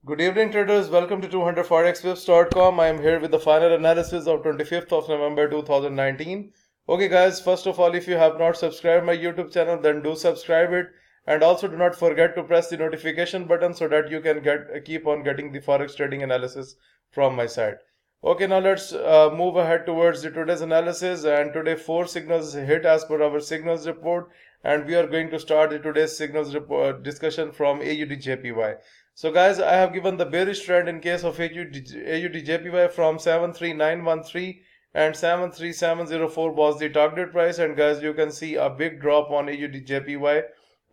Good evening traders, welcome to 200forexwebs.com. I am here with the final analysis of 25th of November 2019. Okay guys, first of all, if you have not subscribed my YouTube channel, then do subscribe it, and also do not forget to press the notification button so that you can keep on getting the forex trading analysis from my side. Okay, now let's move ahead towards the today's analysis, and today 4 signals hit as per our signals report, and we are going to start the today's signals report discussion from AUDJPY. So guys, I have given the bearish trend in case of AUDJPY from 73913 and 73704 was the target price, and guys, you can see a big drop on AUDJPY,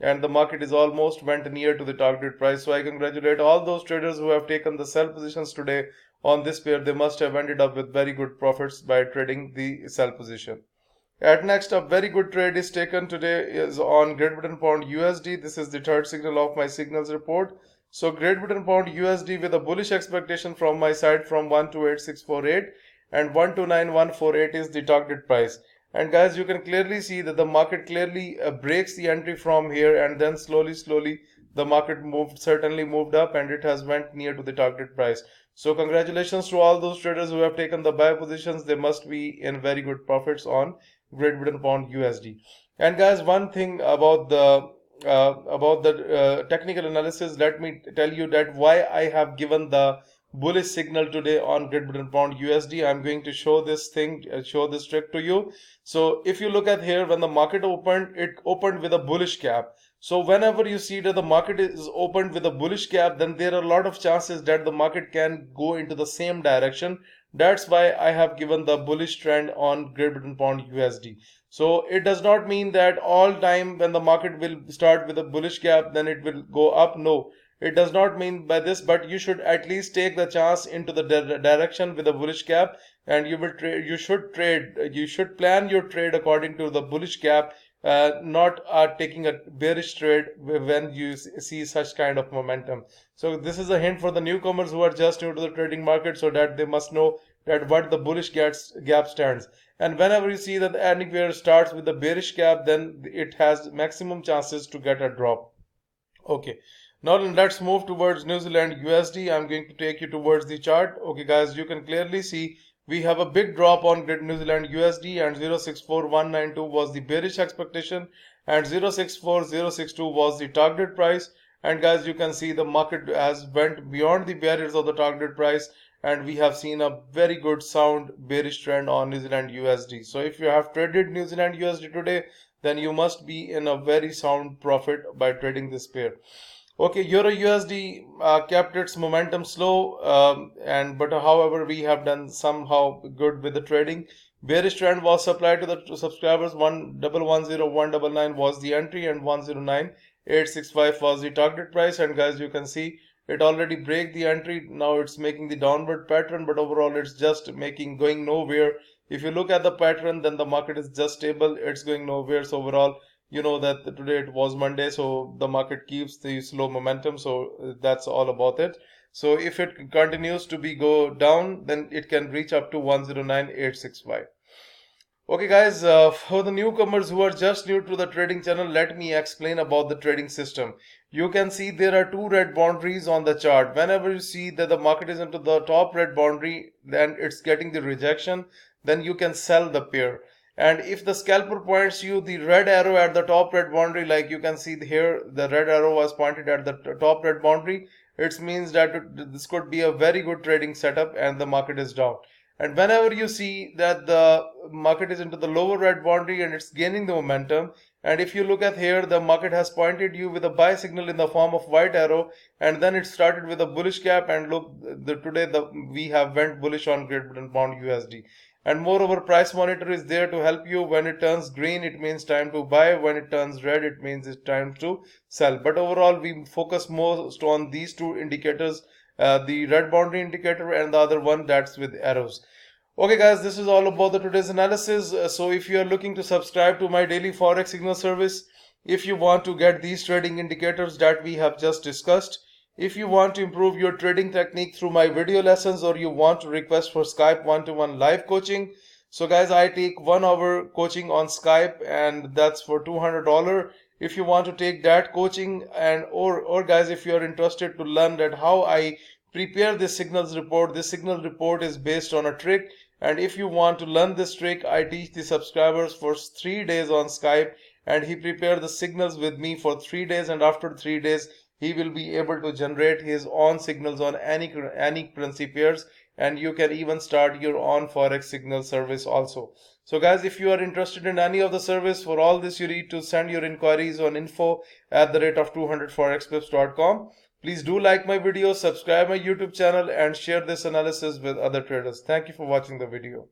and the market is almost went near to the target price. So I congratulate all those traders who have taken the sell positions today on this pair. They must have ended up with very good profits by trading the sell position. At next, a very good trade is taken today is on Great Britain Pound USD. This is the third signal of my signals report. So Great Britain Pound USD with a bullish expectation from my side from 128648 and 129148 is the target price. And guys, you can clearly see that the market clearly breaks the entry from here, and then slowly the market certainly moved up, and it has went near to the target price. So congratulations to all those traders who have taken the buy positions. They must be in very good profits on Great Britain Pound USD. And guys, one thing about the technical analysis, let me tell you that why I have given the bullish signal today on Great Britain Pound USD. I'm going to show this trick to you. So if you look at here, when the market opened, it opened with a bullish gap. So whenever you see that the market is opened with a bullish gap, then there are a lot of chances that the market can go into the same direction. That's why I have given the bullish trend on Great Britain Pound USD. So it does not mean that all time when the market will start with a bullish gap, then it will go up. No, it does not mean by this, but you should at least take the chance into the direction with a bullish gap, and you should plan your trade according to the bullish gap, not taking a bearish trade when you see such kind of momentum. So this is a hint for the newcomers who are just new to the trading market, so that they must know that what the bullish gap stands. And whenever you see that anywhere starts with a bearish gap, then it has maximum chances to get a drop. Okay, now let's move towards New Zealand USD. I'm going to take you towards the chart. Okay guys, you can clearly see we have a big drop on New Zealand USD, and 064192 was the bearish expectation, and 064062 was the target price. And guys, you can see the market has went beyond the barriers of the target price, and we have seen a very good sound bearish trend on New Zealand USD. So if you have traded New Zealand USD today, then you must be in a very sound profit by trading this pair. Okay, Euro USD kept its momentum slow, but however we have done somehow good with the trading. Bearish trend was supplied to the subscribers. 1110199 was the entry, and 109865 was the target price. And guys, you can see it already break the entry. Now it's making the downward pattern, but overall it's just going nowhere. If you look at the pattern, then the market is just stable. It's going nowhere. So overall, you know that today it was Monday, so the market keeps the slow momentum. So that's all about it. So if it continues to go down, then it can reach up to 109865. Okay guys, for the newcomers who are just new to the trading channel, let me explain about the trading system. You can see there are two red boundaries on the chart. Whenever you see that the market is into the top red boundary, then it's getting the rejection, then you can sell the pair. And if the scalper points you the red arrow at the top red boundary, like you can see here, the red arrow was pointed at the top red boundary, it means that this could be a very good trading setup and the market is down. And whenever you see that the market is into the lower red boundary and it's gaining the momentum, and if you look at here, the market has pointed you with a buy signal in the form of white arrow, and then it started with a bullish gap, and look, today we have went bullish on Great Britain Pound USD. And moreover, price monitor is there to help you. When it turns green, it means time to buy. When it turns red, it means it's time to sell. But overall, we focus most on these two indicators, the red boundary indicator and the other one that's with arrows. Okay guys, this is all about the today's analysis. So if you are looking to subscribe to my daily forex signal service, if you want to get these trading indicators that we have just discussed, if you want to improve your trading technique through my video lessons, or you want to request for Skype one-to-one live coaching, so guys, I take 1 hour coaching on Skype, and that's for $200. if you want to take that coaching, and or guys, if you are interested to learn that how I prepare this signals report. This signal report is based on a trick, and if you want to learn this trick, I teach the subscribers for 3 days on Skype, and he prepared the signals with me for 3 days, and after 3 days he will be able to generate his own signals on any currency pairs, and you can even start your own forex signal service also. So guys, if you are interested in any of the service, for all this you need to send your inquiries on info@200forexpips.com. Please do like my video, subscribe my YouTube channel, and share this analysis with other traders. Thank you for watching the video.